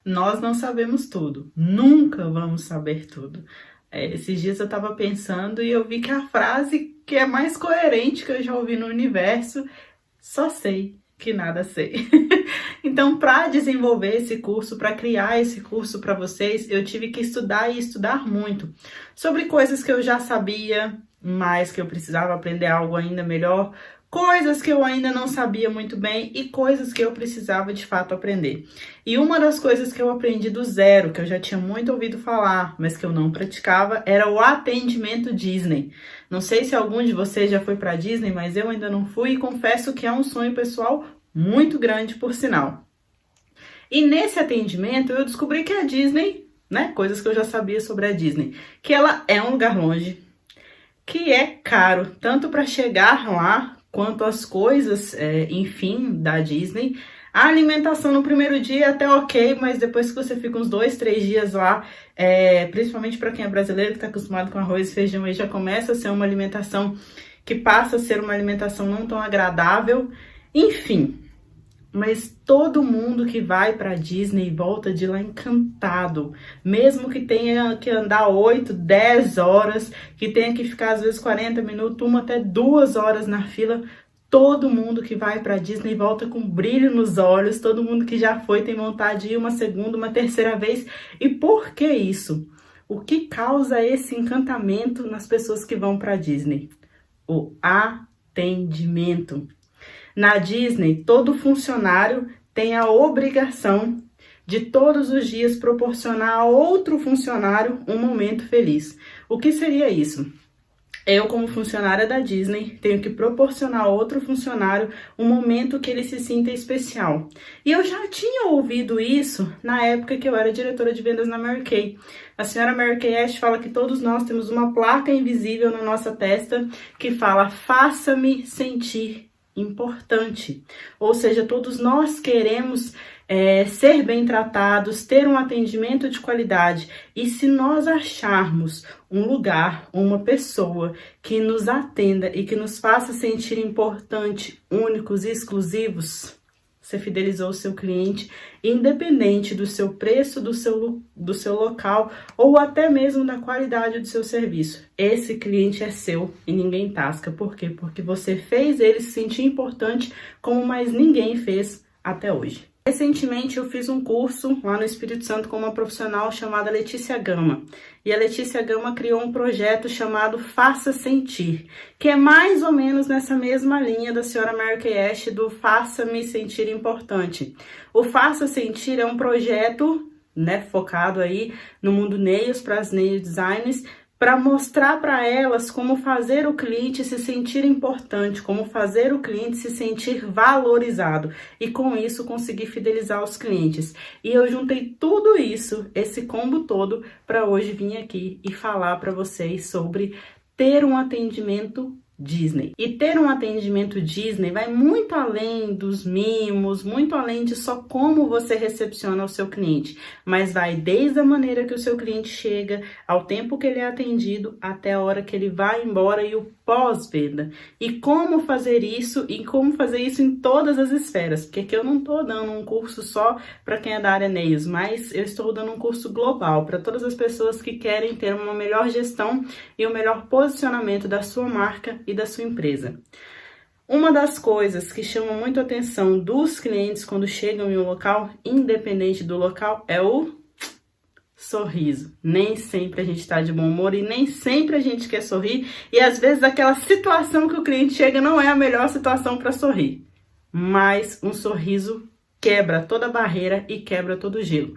Nós não sabemos tudo, nunca vamos saber tudo. Esses dias eu estava pensando e eu vi que a frase que é mais coerente que eu já ouvi no universo, só sei que nada sei. Então, para desenvolver esse curso, para criar esse curso para vocês, eu tive que estudar e estudar muito sobre coisas que eu já sabia, mas que eu precisava aprender algo ainda melhor, coisas que eu ainda não sabia muito bem e coisas que eu precisava de fato aprender. E uma das coisas que eu aprendi do zero, que eu já tinha muito ouvido falar, mas que eu não praticava, era o atendimento Disney. Não sei se algum de vocês já foi para Disney, mas eu ainda não fui e confesso que é um sonho pessoal muito grande, por sinal. E nesse atendimento eu descobri que a Disney, né, coisas que eu já sabia sobre a Disney, que ela é um lugar longe, que é caro, tanto para chegar lá, quanto as coisas, enfim, da Disney. A alimentação no primeiro dia é até ok, mas depois que você fica uns 2, 3 dias lá, principalmente para quem é brasileiro, que está acostumado com arroz e feijão, aí já começa a ser uma alimentação que passa a ser uma alimentação não tão agradável. Enfim, mas todo mundo que vai para Disney volta de lá encantado, mesmo que tenha que andar 8, 10 horas, que tenha que ficar às vezes 40 minutos, 1 até 2 horas na fila. Todo mundo que vai para Disney volta com brilho nos olhos, todo mundo que já foi tem vontade de ir uma segunda, uma terceira vez. E por que isso? O que causa esse encantamento nas pessoas que vão para Disney? O atendimento. Na Disney, todo funcionário tem a obrigação de todos os dias proporcionar a outro funcionário um momento feliz. O que seria isso? Eu, como funcionária da Disney, tenho que proporcionar a outro funcionário um momento que ele se sinta especial. E eu já tinha ouvido isso na época que eu era diretora de vendas na Mary Kay. A senhora Mary Kay Ash fala que todos nós temos uma placa invisível na nossa testa que fala: faça-me sentir importante. Ou seja, todos nós queremos ser bem tratados, ter um atendimento de qualidade. E se nós acharmos um lugar, uma pessoa que nos atenda e que nos faça sentir importante, únicos e exclusivos, você fidelizou o seu cliente, independente do seu preço, do seu local ou até mesmo da qualidade do seu serviço. Esse cliente é seu e ninguém tasca. Por quê? Porque você fez ele se sentir importante como mais ninguém fez até hoje. Recentemente eu fiz um curso lá no Espírito Santo com uma profissional chamada Letícia Gama. E a Letícia Gama criou um projeto chamado Faça Sentir, que é mais ou menos nessa mesma linha da senhora Mary Kay Ash do Faça-me Sentir Importante. O Faça Sentir é um projeto, né, focado aí no mundo nails, para as nail designers, para mostrar para elas como fazer o cliente se sentir importante, como fazer o cliente se sentir valorizado e com isso conseguir fidelizar os clientes. E eu juntei tudo isso, esse combo todo, para hoje vir aqui e falar para vocês sobre ter um atendimento Disney. E ter um atendimento Disney vai muito além dos mimos, muito além de só como você recepciona o seu cliente, mas vai desde a maneira que o seu cliente chega, ao tempo que ele é atendido, até a hora que ele vai embora e o pós-venda. E como fazer isso em todas as esferas, porque aqui eu não estou dando um curso só para quem é da área nails, mas eu estou dando um curso global para todas as pessoas que querem ter uma melhor gestão e um melhor posicionamento da sua marca e da sua empresa. Uma das coisas que chama muito a atenção dos clientes quando chegam em um local, independente do local, é o sorriso. Nem sempre a gente está de bom humor e nem sempre a gente quer sorrir. E às vezes aquela situação que o cliente chega não é a melhor situação para sorrir. Mas um sorriso quebra toda a barreira e quebra todo o gelo.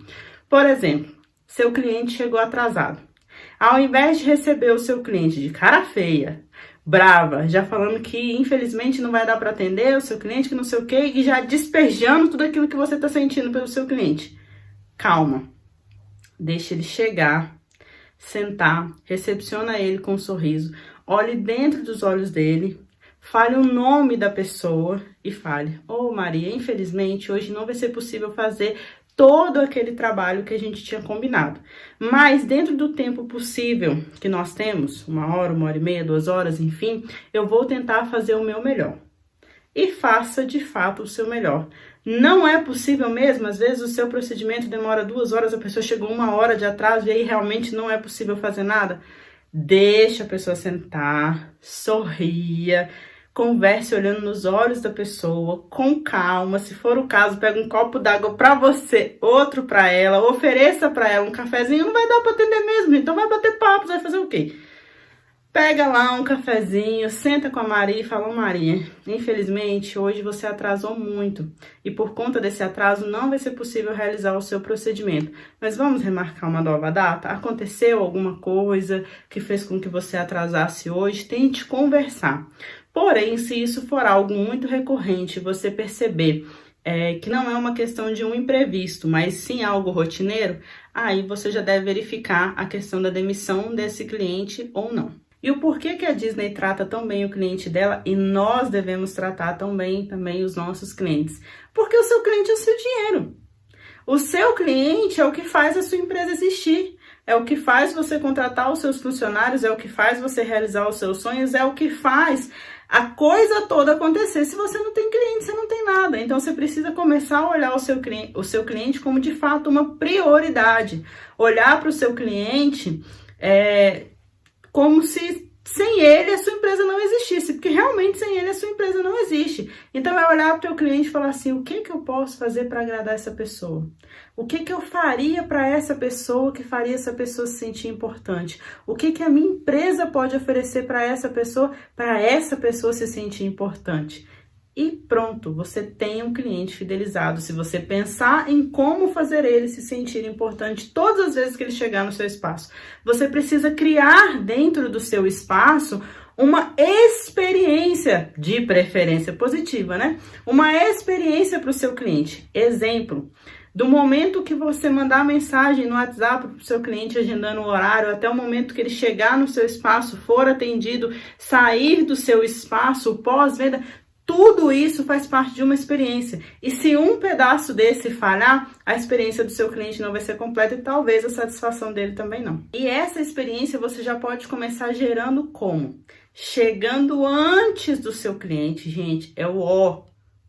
Por exemplo, seu cliente chegou atrasado. Ao invés de receber o seu cliente de cara feia, brava, já falando que infelizmente não vai dar para atender o seu cliente, que não sei o que, e já despejando tudo aquilo que você está sentindo pelo seu cliente. Calma. Deixa ele chegar, sentar, recepciona ele com um sorriso, olhe dentro dos olhos dele, fale o nome da pessoa e fale: "Ô Maria, infelizmente hoje não vai ser possível fazer todo aquele trabalho que a gente tinha combinado. Mas dentro do tempo possível que nós temos, 1 hora e meia, 2 horas, enfim, eu vou tentar fazer o meu melhor." E faça de fato o seu melhor. Não é possível mesmo, às vezes o seu procedimento demora 2 horas, a pessoa chegou 1 hora de atraso e aí realmente não é possível fazer nada. Deixa a pessoa sentar, sorria, converse olhando nos olhos da pessoa, com calma. Se for o caso, pega um copo d'água para você, outro para ela, ofereça para ela um cafezinho. Não vai dar para atender mesmo, então vai bater papo, vai fazer o quê? Pega lá um cafezinho, senta com a Maria e fala: Maria, infelizmente hoje você atrasou muito e por conta desse atraso não vai ser possível realizar o seu procedimento. Mas vamos remarcar uma nova data? Aconteceu alguma coisa que fez com que você atrasasse hoje? Tente conversar. Porém, se isso for algo muito recorrente, você perceber que não é uma questão de um imprevisto, mas sim algo rotineiro, aí você já deve verificar a questão da demissão desse cliente ou não. E o porquê que a Disney trata tão bem o cliente dela e nós devemos tratar tão bem também os nossos clientes? Porque o seu cliente é o seu dinheiro. O seu cliente é o que faz a sua empresa existir. É o que faz você contratar os seus funcionários, é o que faz você realizar os seus sonhos, é o que faz a coisa toda acontecer. Se você não tem cliente, você não tem nada. Então, você precisa começar a olhar o seu cliente como, de fato, uma prioridade. Olhar para o seu cliente como se sem ele a sua empresa não existisse, porque realmente sem ele a sua empresa não existe. Então é olhar para o teu cliente e falar assim: o que eu posso fazer para agradar essa pessoa? O que eu faria para essa pessoa que faria essa pessoa se sentir importante? O que a minha empresa pode oferecer para essa pessoa se sentir importante? E pronto, você tem um cliente fidelizado. Se você pensar em como fazer ele se sentir importante todas as vezes que ele chegar no seu espaço, você precisa criar dentro do seu espaço uma experiência, de preferência positiva, né? Uma experiência para o seu cliente. Exemplo: do momento que você mandar mensagem no WhatsApp para o seu cliente agendando o horário, até o momento que ele chegar no seu espaço, for atendido, sair do seu espaço, pós-venda, tudo isso faz parte de uma experiência. E se um pedaço desse falhar, a experiência do seu cliente não vai ser completa e talvez a satisfação dele também não. E essa experiência você já pode começar gerando como? Chegando antes do seu cliente, gente, é o ó.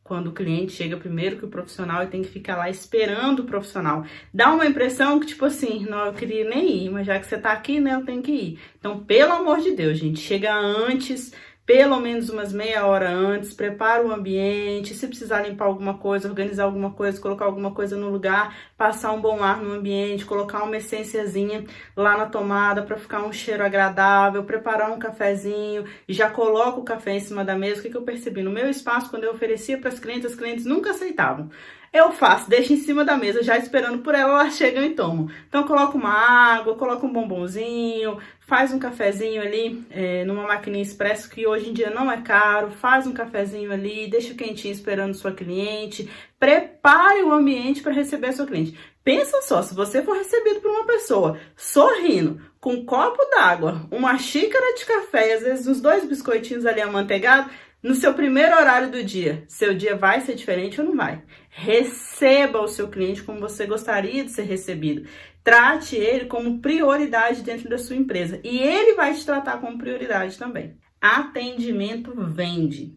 Quando o cliente chega primeiro que o profissional e tem que ficar lá esperando o profissional. Dá uma impressão que, tipo assim, não, eu queria nem ir, mas já que você tá aqui, né, eu tenho que ir. Então, pelo amor de Deus, gente, chega antes, pelo menos umas meia hora antes, prepara o ambiente, se precisar limpar alguma coisa, organizar alguma coisa, colocar alguma coisa no lugar, passar um bom ar no ambiente, colocar uma essênciazinha lá na tomada para ficar um cheiro agradável, preparar um cafezinho, já coloca o café em cima da mesa. O que eu percebi? No meu espaço, quando eu oferecia para as clientes nunca aceitavam. Eu faço, deixo em cima da mesa, já esperando por ela, elas chegam e tomam. Então, coloca uma água, coloca um bombonzinho, faz um cafezinho ali numa maquininha expresso, que hoje em dia não é caro, faz um cafezinho ali, deixa quentinho esperando sua cliente, prepare o ambiente para receber a sua cliente. Pensa só, se você for recebido por uma pessoa sorrindo, com um copo d'água, uma xícara de café e às vezes uns 2 biscoitinhos ali amanteigados, no seu primeiro horário do dia, seu dia vai ser diferente ou não vai? Receba o seu cliente como você gostaria de ser recebido. Trate ele como prioridade dentro da sua empresa. E ele vai te tratar como prioridade também. Atendimento vende.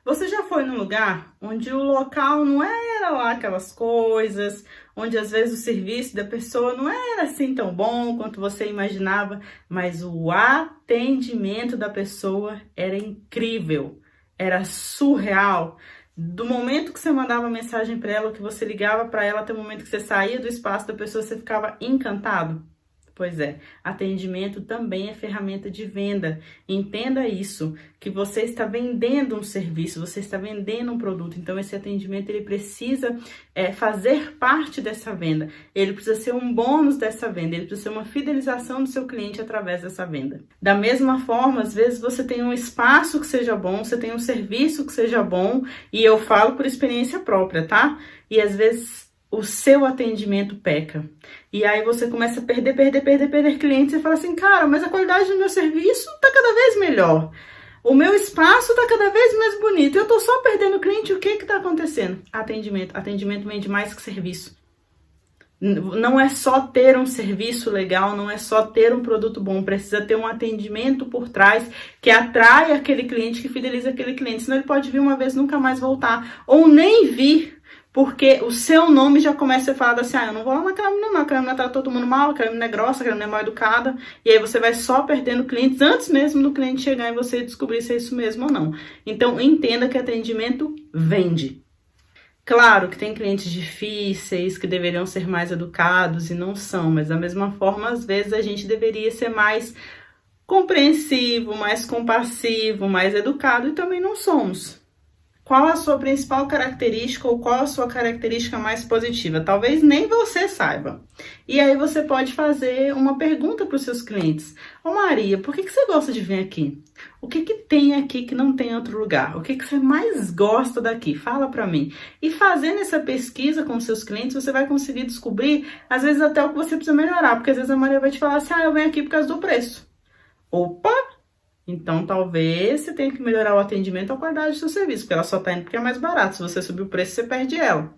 Você já foi num lugar onde o local não era lá aquelas coisas, onde às vezes o serviço da pessoa não era assim tão bom quanto você imaginava, mas o atendimento da pessoa era incrível. Era surreal. Do momento que você mandava mensagem para ela, que você ligava para ela, até o momento que você saía do espaço da pessoa, você ficava encantado. Pois é, atendimento também é ferramenta de venda. Entenda isso, que você está vendendo um serviço, você está vendendo um produto. Então, esse atendimento, ele precisa fazer parte dessa venda. Ele precisa ser um bônus dessa venda, ele precisa ser uma fidelização do seu cliente através dessa venda. Da mesma forma, às vezes você tem um espaço que seja bom, você tem um serviço que seja bom, e eu falo por experiência própria, tá? E às vezes o seu atendimento peca. E aí você começa a perder clientes e fala assim: cara, mas a qualidade do meu serviço tá cada vez melhor. O meu espaço tá cada vez mais bonito. Eu tô só perdendo cliente. O que que tá acontecendo? Atendimento. Atendimento vende mais que serviço. Não é só ter um serviço legal, não é só ter um produto bom. Precisa ter um atendimento por trás que atrai aquele cliente, que fideliza aquele cliente. Senão ele pode vir uma vez e nunca mais voltar. Ou nem vir. Porque o seu nome já começa a ser falado assim, eu não vou lá naquela menina não, aquela menina tá todo mundo mal, aquela menina é grossa, aquela menina é mal educada, e aí você vai só perdendo clientes antes mesmo do cliente chegar e você descobrir se é isso mesmo ou não. Então, entenda que atendimento vende. Claro que tem clientes difíceis, que deveriam ser mais educados e não são, mas da mesma forma, às vezes a gente deveria ser mais compreensivo, mais compassivo, mais educado e também não somos. Qual a sua principal característica ou qual a sua característica mais positiva? Talvez nem você saiba. E aí você pode fazer uma pergunta para os seus clientes. Ô Maria, por que você gosta de vir aqui? O que tem aqui que não tem em outro lugar? O que você mais gosta daqui? Fala para mim. E fazendo essa pesquisa com os seus clientes, você vai conseguir descobrir, às vezes até o que você precisa melhorar. Porque às vezes a Maria vai te falar assim, eu venho aqui por causa do preço. Opa! Então, talvez você tenha que melhorar o atendimento ou a qualidade do seu serviço, porque ela só está indo porque é mais barato. Se você subir o preço, você perde ela.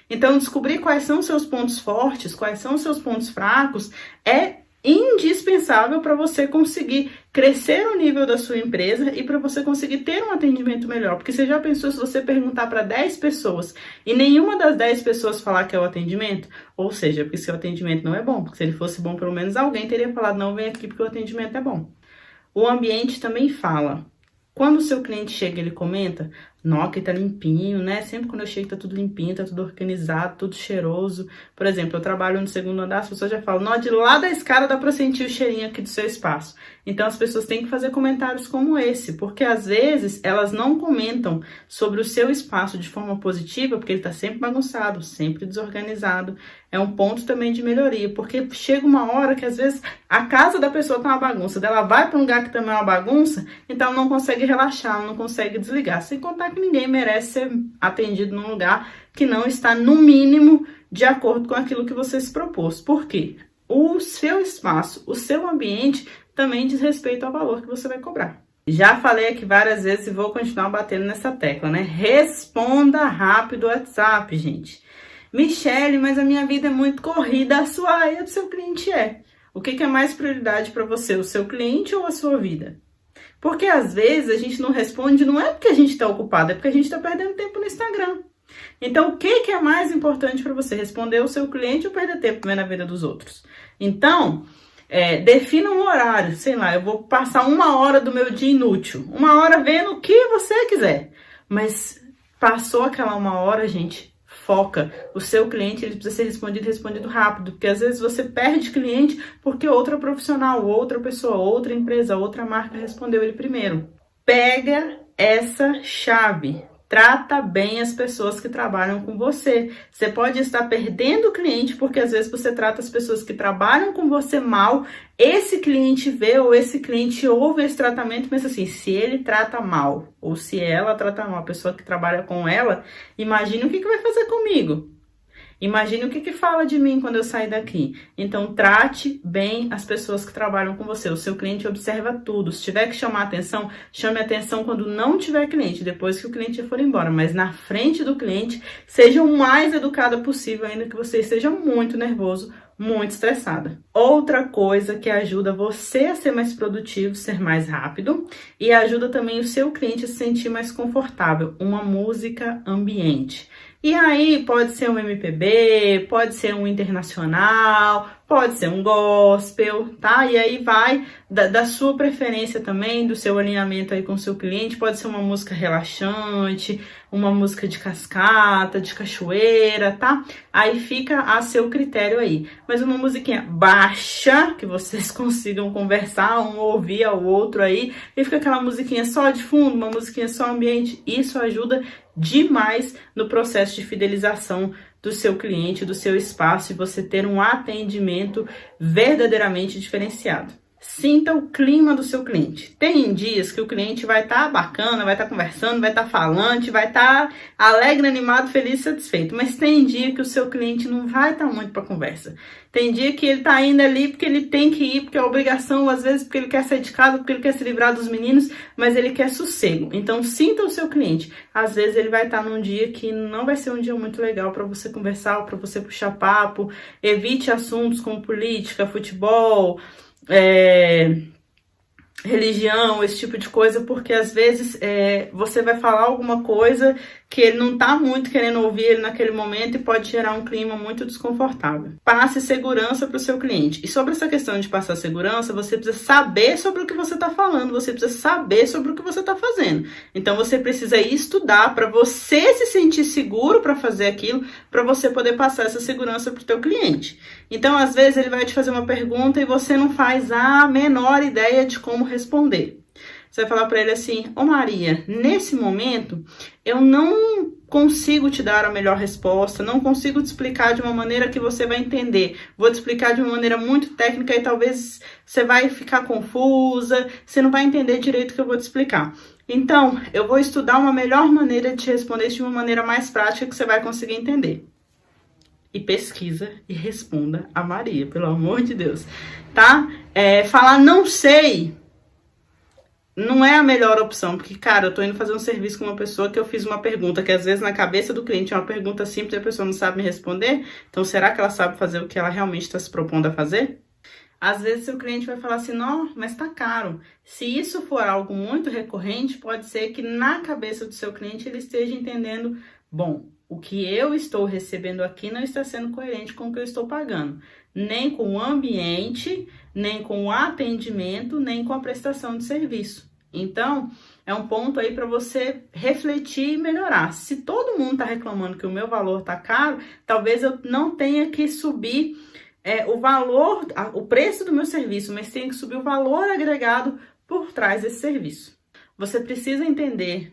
Então, descobrir quais são os seus pontos fortes, quais são os seus pontos fracos, é indispensável para você conseguir crescer o nível da sua empresa e para você conseguir ter um atendimento melhor. Porque você já pensou, se você perguntar para 10 pessoas e nenhuma das 10 pessoas falar que é o atendimento, ou seja, porque seu atendimento não é bom, porque se ele fosse bom, pelo menos alguém teria falado, não, vem aqui porque o atendimento é bom. O ambiente também fala. Quando o seu cliente chega, ele comenta, nossa, que tá limpinho, né? Sempre quando eu chego tá tudo limpinho, tá tudo organizado, tudo cheiroso. Por exemplo, eu trabalho no segundo andar, as pessoas já falam, não, de lá da escada dá pra sentir o cheirinho aqui do seu espaço. Então as pessoas têm que fazer comentários como esse, porque às vezes elas não comentam sobre o seu espaço de forma positiva, porque ele tá sempre bagunçado, sempre desorganizado. É um ponto também de melhoria, porque chega uma hora que às vezes a casa da pessoa tá uma bagunça, ela vai para um lugar que também é uma bagunça, então ela não consegue relaxar, ela não consegue desligar. Sem contar que ninguém merece ser atendido num lugar que não está, no mínimo, de acordo com aquilo que você se propôs. Por quê? O seu espaço, o seu ambiente também diz respeito ao valor que você vai cobrar. Já falei aqui várias vezes e vou continuar batendo nessa tecla, né? Responda rápido o WhatsApp, gente. Michele, mas a minha vida é muito corrida, a sua área do seu cliente é. O que é mais prioridade para você, o seu cliente ou a sua vida? Porque às vezes a gente não responde, não é porque a gente está ocupado, é porque a gente está perdendo tempo no Instagram. Então, o que é mais importante para você? Responder o seu cliente ou perder tempo vendo a vida dos outros? Então, defina um horário, sei lá, eu vou passar 1 hora do meu dia inútil, 1 hora vendo o que você quiser. Mas passou aquela 1 hora, gente, foca. O seu cliente, ele precisa ser respondido rápido, porque às vezes você perde cliente porque outra profissional, outra pessoa, outra empresa, outra marca respondeu ele primeiro. Pega essa chave. Trata bem as pessoas que trabalham com você. Você pode estar perdendo o cliente porque às vezes você trata as pessoas que trabalham com você mal. Esse cliente vê ou esse cliente ouve esse tratamento e pensa assim, se ele trata mal ou se ela trata mal, a pessoa que trabalha com ela, imagine o que vai fazer comigo. Imagine o que fala de mim quando eu sair daqui. Então, trate bem as pessoas que trabalham com você. O seu cliente observa tudo. Se tiver que chamar atenção, chame atenção quando não tiver cliente, depois que o cliente já for embora. Mas na frente do cliente, seja o mais educada possível, ainda que você esteja muito nervoso, muito estressada. Outra coisa que ajuda você a ser mais produtivo, ser mais rápido, e ajuda também o seu cliente a se sentir mais confortável, uma música ambiente. E aí pode ser um MPB, pode ser um internacional, pode ser um gospel, tá? E aí vai da sua preferência também, do seu alinhamento aí com o seu cliente, pode ser uma música relaxante, uma música de cascata, de cachoeira, tá? Aí fica a seu critério aí. Mas uma musiquinha baixa, que vocês consigam conversar, um ouvir ao outro aí, e fica aquela musiquinha só de fundo, uma musiquinha só ambiente, isso ajuda demais no processo de fidelização do seu cliente, do seu espaço, e você ter um atendimento verdadeiramente diferenciado. Sinta o clima do seu cliente. Tem dias que o cliente vai estar bacana, vai estar conversando, vai estar falante, vai estar alegre, animado, feliz, satisfeito. Mas tem dia que o seu cliente não vai estar muito para conversa. Tem dia que ele está indo ali porque ele tem que ir, porque é obrigação, às vezes porque ele quer sair de casa, porque ele quer se livrar dos meninos, mas ele quer sossego. Então, sinta o seu cliente. Às vezes ele vai estar num dia que não vai ser um dia muito legal para você conversar, para você puxar papo. Evite assuntos como política, futebol, religião, esse tipo de coisa, porque às vezes você vai falar alguma coisa que ele não está muito querendo ouvir ele naquele momento e pode gerar um clima muito desconfortável. Passe segurança para o seu cliente. E sobre essa questão de passar segurança, você precisa saber sobre o que você está falando, você precisa saber sobre o que você está fazendo. Então você precisa ir estudar para você se sentir seguro para fazer aquilo, para você poder passar essa segurança para o teu cliente. Então, às vezes, ele vai te fazer uma pergunta e você não faz a menor ideia de como responder. Você vai falar para ele assim: ô Maria, nesse momento eu não consigo te dar a melhor resposta, não consigo te explicar de uma maneira que você vai entender. Vou te explicar de uma maneira muito técnica e talvez você vai ficar confusa, você não vai entender direito o que eu vou te explicar. Então, eu vou estudar uma melhor maneira de te responder de uma maneira mais prática que você vai conseguir entender. E pesquisa e responda a Maria, pelo amor de Deus, tá? Falar não sei não é a melhor opção, porque, cara, eu tô indo fazer um serviço com uma pessoa que eu fiz uma pergunta, que às vezes na cabeça do cliente é uma pergunta simples e a pessoa não sabe me responder, então será que ela sabe fazer o que ela realmente está se propondo a fazer? Às vezes o cliente vai falar assim: não, mas tá caro. Se isso for algo muito recorrente, pode ser que na cabeça do seu cliente ele esteja entendendo: bom, o que eu estou recebendo aqui não está sendo coerente com o que eu estou pagando. Nem com o ambiente, nem com o atendimento, nem com a prestação de serviço. Então, é um ponto aí para você refletir e melhorar. Se todo mundo está reclamando que o meu valor está caro, talvez eu não tenha que subir o valor, o preço do meu serviço, mas tenha que subir o valor agregado por trás desse serviço. Você precisa entender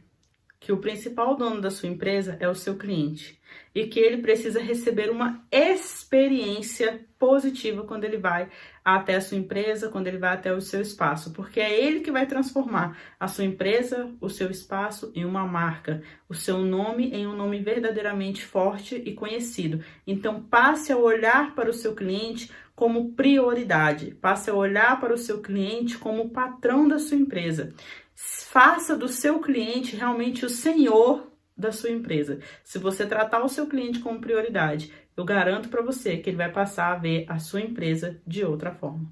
que o principal dono da sua empresa é o seu cliente e que ele precisa receber uma experiência positiva quando ele vai até a sua empresa, quando ele vai até o seu espaço, porque é ele que vai transformar a sua empresa, o seu espaço em uma marca, o seu nome em um nome verdadeiramente forte e conhecido. Então passe a olhar para o seu cliente como prioridade, passe a olhar para o seu cliente como patrão da sua empresa. Faça do seu cliente realmente o senhor da sua empresa. Se você tratar o seu cliente como prioridade, eu garanto para você que ele vai passar a ver a sua empresa de outra forma.